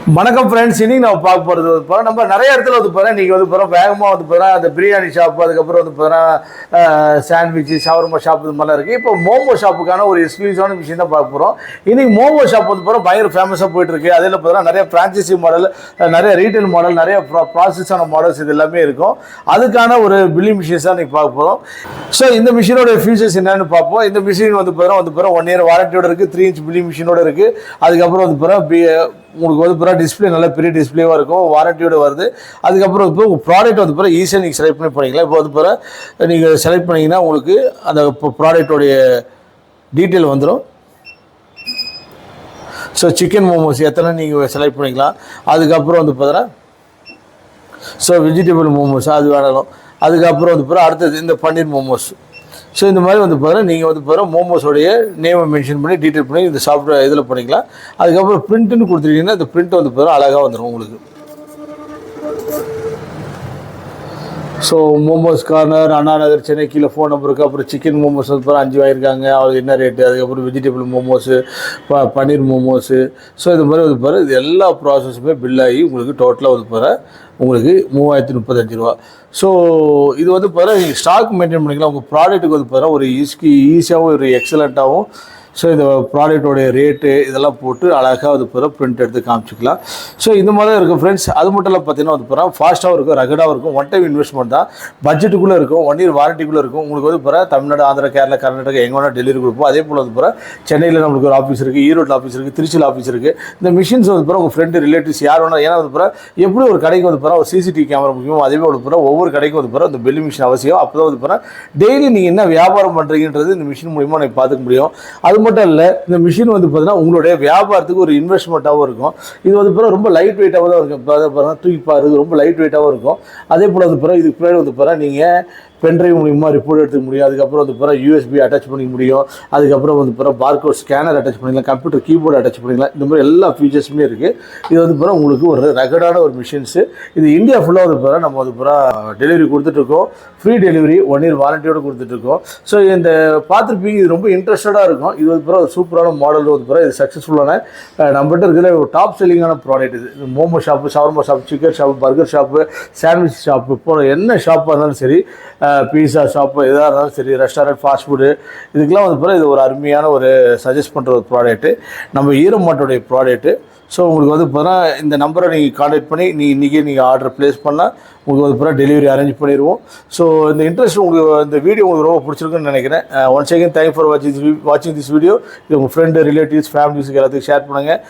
வணக்கம் ஃப்ரெண்ட்ஸ், இன்னைக்கு நம்ம பார்க்க போகிறது வந்து போகிறோம். நம்ம நிறைய இடத்துல வந்து போகிறோம். நீங்கள் வந்து போகிறோம் வேகமாக வந்து போகிறோம். அந்த பிரியாணி ஷாப், அதுக்கப்புறம் வந்து போகிறோம் சாண்ட்விட்ச், ஷவர்மா ஷாப், இது மாதிரிலாம் இருக்குது. இப்போ மோமோ ஷாப்புக்கான ஒரு எக்ஸ்க்ளூசிவான விஷயம் தான் பார்க்க போகிறோம். இன்னைக்கு மோமோ ஷாப் வந்து போகிறோம் பயங்கர ஃபேமஸாக போயிட்டு இருக்கு. அதில் பார்த்தீங்கன்னா நிறைய ஃப்ரான்ச்சைசி மாடல், நிறைய ரீட்டைல் மாடல், நிறைய ப்ராசஸான மாடல்ஸ் இது எல்லாமே இருக்கும். அதுக்கான ஒரு பில்லிங் மிஷின்ஸ் தான் நீங்கள் பார்க்க போகிறோம். ஸோ இந்த மிஷினோட ஃபீச்சர்ஸ் என்னன்னு பார்ப்போம். இந்த மிஷின் வந்து போகிறோம் 1 இயர் வாரண்டியோட இருக்குது, 3 இன்ச் பில்லிங் மிஷினோட இருக்குது. அதுக்கப்புறம் வந்து போகிறோம் உங்களுக்கு வந்து பூரா டிஸ்பிளே நல்ல பெரிய டிஸ்பிளேவாக இருக்கும், வாரண்டியோடு வருது. அதுக்கப்புறம் இப்போ உங்கள் ப்ராடக்ட் வந்து பூரா ஈஸியாக நீங்கள் செலக்ட் பண்ணி பண்ணிக்கலாம். இப்போ வந்து பூரா நீங்கள் செலக்ட் பண்ணிங்கன்னா உங்களுக்கு அந்த ப்ராடக்டோடைய டீட்டெயில் வந்துடும். ஸோ சிக்கன் மோமோஸ் எத்தனை நீங்கள் செலக்ட் பண்ணிக்கலாம். அதுக்கப்புறம் வந்து பார்த்தீங்கன்னா வெஜிடபிள் மோமோஸ் அது வேணும். அதுக்கப்புறம் வந்து பூரா அடுத்தது இந்த பன்னீர் மோமோஸ். ஸோ இந்த மாதிரி வந்து பார்த்தீங்கன்னா நீங்கள் வந்து பார்த்தீங்கன்னா மோமோஸோடைய நேமை மென்ஷன் பண்ணி டீட்டெயில் பண்ணி இந்த சாஃப்ட்வேர் இதில் பண்ணிக்கலாம். அதுக்கப்புறம் பிரிண்ட்டுன்னு கொடுத்துட்டீங்கன்னா இந்த பிரிண்ட் வந்து பார்த்தீங்கன்னா அழகாக வந்துடும் உங்களுக்கு. ஸோ மோமோஸ் கார்னர், அண்ணா நகர், சென்னை, கீழே ஃபோன் நம்பர் இருக்குது. அப்புறம் சிக்கன் மோமோஸ் வந்து பார்த்தா 5 வாங்கியிருக்காங்க, அவங்களுக்கு என்ன ரேட்டு. அதுக்கப்புறம் வெஜிடபிள் மோமோஸு, பன்னீர் மோமோஸு. ஸோ இது மாதிரி வந்து பாரு இது எல்லா ப்ராசஸுமே பில் ஆகி உங்களுக்கு டோட்டலாக வந்து பாரு உங்களுக்கு 3035 ரூபா. ஸோ இது வந்து பாரு நீங்கள் ஸ்டாக் மெயின்டைன் பண்ணிக்கலாம். உங்கள் ப்ராடக்ட்டுக்கு வந்து பாரு ஒரு ஈஸியாகவும் ஒரு எக்ஸலண்ட்டாகவும். ஸோ இந்த ப்ராடக்டோடைய ரேட்டு இதெல்லாம் போட்டு அழகாக அது பிறகு பிரிண்ட் எடுத்து காமிச்சிக்கலாம். ஸோ இந்த மாதிரி தான் இருக்கும் ஃப்ரெண்ட்ஸ். அது மட்டும் இல்லை பார்த்தீங்கன்னா வந்து பிறகு ஃபாஸ்ட்டாகவும் இருக்கும், ரகடாகவும் இருக்கும். ஒன் டைம் இன்வெஸ்ட்மெண்ட் தான், பட்ஜெட்டுக்குள்ளே இருக்கும், 1 இயர் வாரண்டிக்குள்ளே இருக்கும். உங்களுக்கு வந்து பிறகு தமிழ்நாடு, ஆந்திரா, கேரளா, கர்நாடகா எங்கே வேணால் டெலிவரி கொடுப்போம். அதே போல் வந்து பிறகு சென்னையில் நம்மளுக்கு ஒரு ஆஃபீஸ் இருக்குது, ஈரோட்டில் ஆஃபீஸ் இருக்குது, திருச்சியில் ஆஃபீஸ் இருக்குது. இந்த மிஷின்ஸ் வந்து பிறகு உங்கள் ஃப்ரெண்டு, ரிலேட்டிவ்ஸ் யார் வேணால், ஏன்னா வந்து பிறகு எப்படி ஒரு கடைக்கு வந்து பிறகு ஒரு சிசிடிவி கேமரா முக்கியம், அதே போல் பிறகு ஒவ்வொரு கடைக்கும் வந்து பிறகு இந்த பில்லிங் மிஷின் அவசியம். அப்போ தான் வந்து பிறகு டெய்லி நீங்கள் என்ன வியாபாரம் பண்ணுறீங்கன்றது இந்த மிஷின் மூலிமா நீங்கள் பார்த்துக்க முடியும். அது மட்டும் இல்லை, இந்த மிஷின் வந்து பார்த்தீங்கன்னா உங்களுடைய வியாபாரத்துக்கு ஒரு இன்வெஸ்ட்மெண்ட்டாகவும் இருக்கும். இது வந்து பிறகு ரொம்ப லைட் வெயிட்டாகவும் தான் இருக்கும். தூக்கி பாரு ரொம்ப லைட் வெயிட்டாகவும் இருக்கும். அதே போல் வந்து பிறகு இதுக்கு பின்னாடி வந்து பிறகு நீங்கள் பென்ட்ரைவ் மூலிமா ரிப்போர்ட் எடுத்துக்க முடியும். அதுக்கப்புறம் வந்து பிறகு யூஎஸ்பி அட்டாச் பண்ணிக்க முடியும். அதுக்கப்புறம் வந்து பிறகு பார்கோட் ஸ்கேனர் அட்டாச் பண்ணிக்கலாம், கம்ப்யூட்டர் கீபோர்டு அட்டாச் பண்ணிக்கலாம். இந்த மாதிரி எல்லா ஃபீச்சர்ஸுமே இருக்குது. இது வந்து பிறகு உங்களுக்கு ஒரு ரெகடான ஒரு மிஷின்ஸு. இது இந்தியா ஃபுல்லாக வந்து பிறகு நம்ம வந்து பிறகு டெலிவரி கொடுத்துட்ருக்கோம். ஃப்ரீ டெலிவரி 1 இயர் வாரண்டியோடு கொடுத்துட்ருக்கோம். ஸோ இந்த பார்த்துருப்பீங்க, இது ரொம்ப இன்ட்ரெஸ்டடாக இருக்கும். இது வந்து பிறகு சூப்பரான மாடல் வந்து பிறகு இது சக்ஸஸ்ஃபுல்லான நம்மகிட்ட இருக்கிற ஒரு டாப் செல்லிங்கான ப்ராடக்ட். இது momo shop, shawarma shop, chicken shop, burger shop, sandwich shop, இப்போ என்ன ஷாப்பாக இருந்தாலும் சரி, பீஸா ஷாப்பு எதாக இருந்தாலும் சரி, ரெஸ்டாரண்ட், ஃபாஸ்ட் ஃபுட்டு, இதுக்கெல்லாம் வந்து பிறகு இது ஒரு அருமையான ஒரு சஜஸ்ட் பண்ணுற ஒரு ப்ராடக்ட்டு, நம்ம ஈரமாட்டோடைய ப்ராடக்ட்டு. ஸோ உங்களுக்கு வந்து பார்த்தீங்கன்னா இந்த நம்பரை நீங்கள் கான்டாக்ட் பண்ணி இன்றைக்கி நீங்கள் ஆர்டர் ப்ளேஸ் பண்ணால் உங்களுக்கு வந்து பிறகு டெலிவரி அரேஞ்ச் பண்ணிடுவோம். ஸோ இந்த இன்ட்ரெஸ்ட் உங்களுக்கு, இந்த வீடியோ உங்களுக்கு ரொம்ப பிடிச்சிருக்குன்னு நினைக்கிறேன். ஒன்ஸ் அகேன் தேங்க் ஃபார் வாட்சிங் திஸ் வீடியோ. இது உங்கள் ஃப்ரெண்டு, ரிலேட்டிவ்ஸ், ஃபேமிலிஸுக்கு எல்லாத்துக்கும் ஷேர் பண்ணுங்கள்.